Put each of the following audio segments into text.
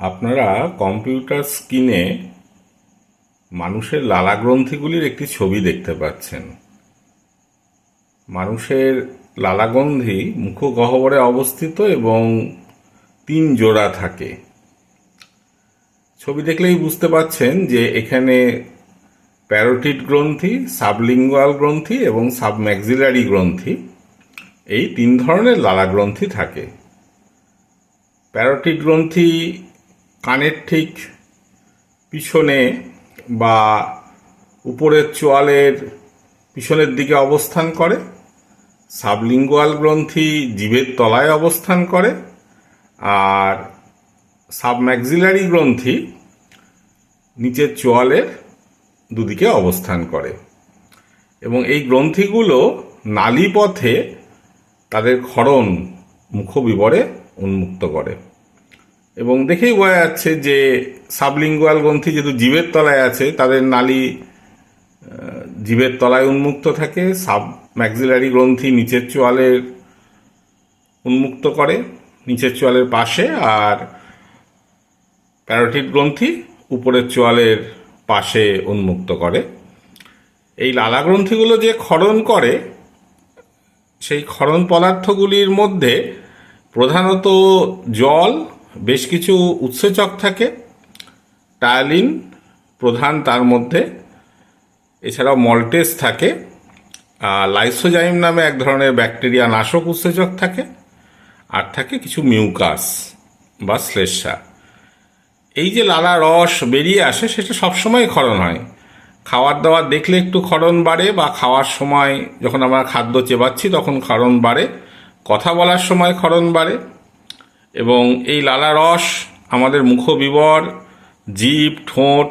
আপনারা কম্পিউটার স্ক্রিনে মানুষের লালাগ্রন্থিগুলির একটি ছবি দেখতে পাচ্ছেন। মানুষের লালাগ্রন্থি মুখগহ্বরে অবস্থিত এবং 3 জোড়া থাকে। ছবি দেখলেই বুঝতে পাচ্ছেন যে এখানে প্যারোটিড গ্রন্থি, সাবলিঙ্গুয়াল গ্রন্থি এবং সাবম্যাক্সিলারি গ্রন্থি, এই 3 ধরনের লালাগ্রন্থি থাকে। প্যারোটিড গ্রন্থি কানের ঠিক পিছনে বা উপরের চোয়ালের পিছনের দিকে অবস্থান করে। সাবলিঙ্গুয়াল গ্রন্থি জিভের তলায় অবস্থান করে, আর সাবম্যাক্সিলারি গ্রন্থি নিচের চোয়ালের দুদিকে অবস্থান করে এবং এই গ্রন্থিগুলো নালীপথে তাদের ক্ষরণ মুখবিবরে উন্মুক্ত করে। এবং দেখেই বোঝা যাচ্ছে যে সাবলিঙ্গুয়াল গ্রন্থি যেহেতু জিভের তলায় আছে, তাদের নালী জিভের তলায় উন্মুক্ত থাকে। সাবম্যাক্সিলারি গ্রন্থি নিচের চোয়ালের উন্মুক্ত করে, নিচের চোয়ালের পাশে, আর প্যারোটিড গ্রন্থি উপরের চোয়ালের পাশে উন্মুক্ত করে। এই লালা গ্রন্থিগুলো যে ক্ষরণ করে, সেই ক্ষরণ পদার্থগুলির মধ্যে প্রধানত জল, বেশ কিছু উৎসেচক থাকে, টায়ালিন প্রধান তার মধ্যে, এছাড়াও মল্টেস থাকে, লাইসোজাইম নামে এক ধরনের ব্যাকটেরিয়া নাশক উৎসেচক থাকে, আর থাকে কিছু মিউকাস বা শ্লেষ্মা। এই যে লালা রস বেরিয়ে আসে সেটা সবসময় ক্ষরণ হয়। খাবার দাবার দেখলে একটু ক্ষরণ বাড়ে, বা খাওয়ার সময় যখন আমরা খাদ্য চেবাচ্ছি তখন ক্ষরণ বাড়ে, কথা বলার সময় ক্ষরণ বাড়ে। এবং এই লালা রস আমাদের মুখবিবর, জিভ, ঠোঁট,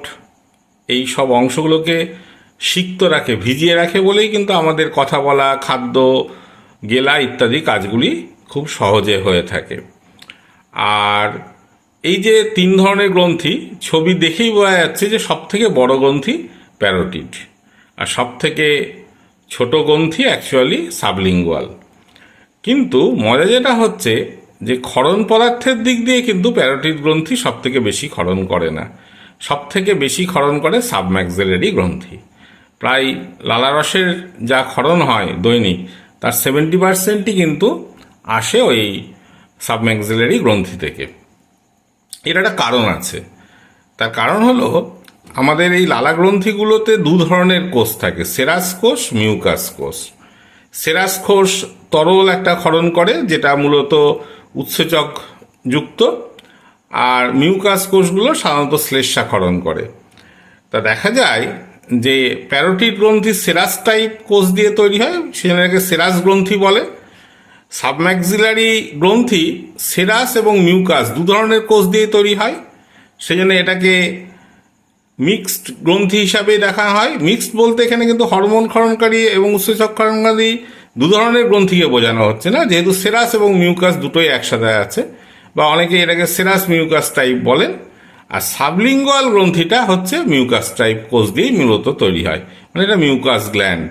এই সব অংশগুলোকে সিক্ত রাখে, ভিজিয়ে রাখে বলেই কিন্তু আমাদের কথা বলা, খাদ্য গেলা ইত্যাদি কাজগুলি খুব সহজে হয়ে থাকে। আর এই যে 3 ধরনের গ্রন্থি, ছবি দেখেই বোঝা যাচ্ছে যে সব থেকে বড় গ্রন্থি প্যারোটিড, আর সব থেকে ছোট গ্রন্থি অ্যাকচুয়ালি সাবলিঙ্গুয়াল। কিন্তু মজা যেটা হচ্ছে যে ক্ষরণ পদার্থের দিক দিয়ে কিন্তু প্যারোটিড গ্রন্থি সব থেকে বেশি ক্ষরণ করে না। সব থেকে বেশি ক্ষরণ করে সাবম্যাক্সিলারি গ্রন্থি। প্রায় লালারসের যা ক্ষরণ হয় দৈনিক, তার 70% কিন্তু আসে ওই সাবম্যাক্সিলারি গ্রন্থি থেকে। এর একটা কারণ আছে। তার কারণ হলো আমাদের এই লালা গ্রন্থিগুলোতে 2 ধরনের কোষ থাকে, সেরাস কোষ, মিউকাস কোষ। সেরাস কোষ তরল একটা ক্ষরণ করে, যেটা মূলত উৎসেচক যুক্ত, আর মিউকাস কোষগুলো সাধারণত শ্লেষ্মা ক্ষরণ করে। তা দেখা যায় যে প্যারোটিড গ্রন্থি সেরাস টাইপ কোষ দিয়ে তৈরি হয়, সেজন্য এটাকে সেরাস গ্রন্থি বলে। সাবম্যাক্সিলারি গ্রন্থি সেরাস এবং মিউকাস 2 ধরনের কোষ দিয়ে তৈরি হয়, সেজন্য এটাকে মিক্সড গ্রন্থি হিসাবে দেখা হয়। মিক্সড বলতে এখানে কিন্তু হরমোন ক্ষরণকারী এবং উৎসেচক ক্ষরণকারী 2 ধরনের গ্রন্থিকে বোঝানো হচ্ছে না, যেহেতু সেরাস এবং মিউকাস দুটোই একসাথে আছে, বা অনেকে এটাকে সেরাস মিউকাস টাইপ বলেন। আর সাবলিঙ্গুয়াল গ্রন্থিটা হচ্ছে মিউকাস টাইপ কোষ দিয়েই মূলত তৈরি হয়, মানে এটা মিউকাস গ্ল্যান্ড।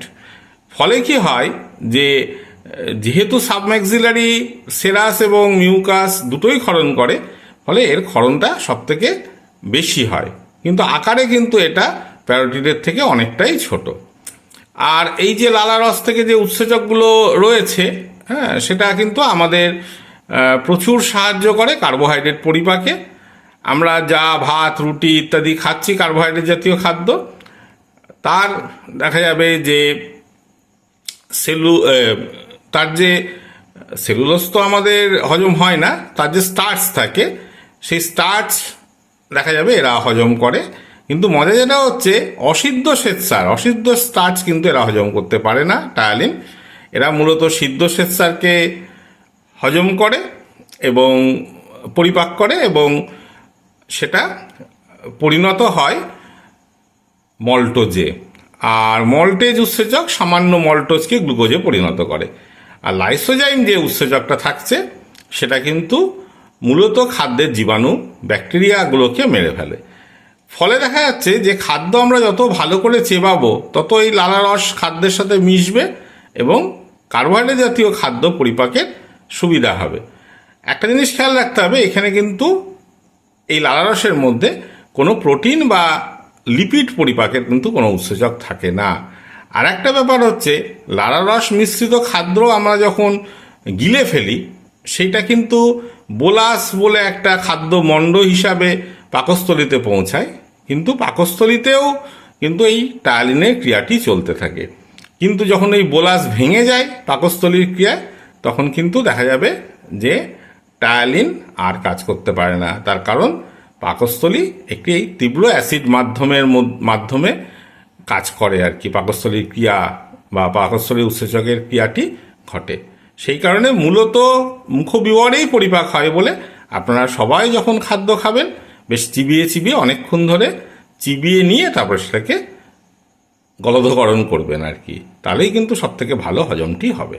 ফলে কি হয় যে যেহেতু সাবম্যাক্সিলারি সেরাস এবং মিউকাস দুটোই ক্ষরণ করে, ফলে এর ক্ষরণটা সব থেকে বেশি হয়, কিন্তু আকারে কিন্তু এটা প্যারোটিডের থেকে অনেকটাই ছোট। আর এই যে লালা রস থেকে যে উৎসেচকগুলো রয়েছে, হ্যাঁ, সেটা কিন্তু আমাদের প্রচুর সাহায্য করে কার্বোহাইড্রেট পরিপাকে। আমরা যা ভাত, রুটি ইত্যাদি খাচ্ছি কার্বোহাইড্রেট জাতীয় খাদ্য, তার দেখা যাবে যে তার যে সেলুলোজ তো আমাদের হজম হয় না, তার যে স্টার্চ থাকে, সেই স্টার্চ দেখা যাবে এরা হজম করে। কিন্তু মজা যেটা হচ্ছে অসিদ্ধ শ্বেতসার, অসিদ্ধ স্টার্চ কিন্তু এরা হজম করতে পারে না, টায়ালিন। এরা মূলত সিদ্ধ শ্বেতসারকে হজম করে এবং পরিপাক করে, এবং সেটা পরিণত হয় মল্টোজে। আর মল্টেজ উৎসেচক সামান্য মল্টোজকে গ্লুকোজে পরিণত করে। আর লাইসোজাইম যে উৎসেচকটা থাকছে, সেটা কিন্তু মূলত খাদ্যের জীবাণু, ব্যাকটেরিয়াগুলোকে মেরে ফেলে। ফলে দেখা যাচ্ছে যে খাদ্য আমরা যত ভালো করে চেবাবো, তত এই লালা রস খাদ্যের সাথে মিশবে এবং কার্বোহাইড্রেট জাতীয় খাদ্য পরিপাকের সুবিধা হবে। একটা জিনিস খেয়াল রাখতে হবে, এখানে কিন্তু এই লালারসের মধ্যে কোনো প্রোটিন বা লিপিড পরিপাকের কিন্তু কোনো উৎসেচক থাকে না। আর একটা ব্যাপার হচ্ছে, লালারস মিশ্রিত খাদ্য আমরা যখন গিলে ফেলি, সেটা কিন্তু বোলাস বলে একটা খাদ্য মণ্ড হিসাবে পাকস্থলীতে পৌঁছায়, কিন্তু পাকস্থলীতেও কিন্তু এই টায়ালিনের ক্রিয়াটি চলতে থাকে। কিন্তু যখন এই বোলাস ভেঙে যায় পাকস্থলীর ক্রিয়ায়, তখন কিন্তু দেখা যাবে যে টায়ালিন আর কাজ করতে পারে না। তার কারণ পাকস্থলী একটি তীব্র অ্যাসিড মাধ্যমে কাজ করে আর কি, পাকস্থলীর ক্রিয়া বা পাকস্থলীর উৎসেচকের ক্রিয়াটি ঘটে। সেই কারণে মূলত মুখবিবরেই পরিপাক হয় বলে আপনারা সবাই যখন খাদ্য খাবেন, বেশ চিবিয়ে চিবিয়ে অনেকক্ষণ ধরে চিবিয়ে নিয়ে তারপর সেটাকে গলধকরণ করবেন আর কি, তাহলেই কিন্তু সবথেকে ভালো হজমটি হবে।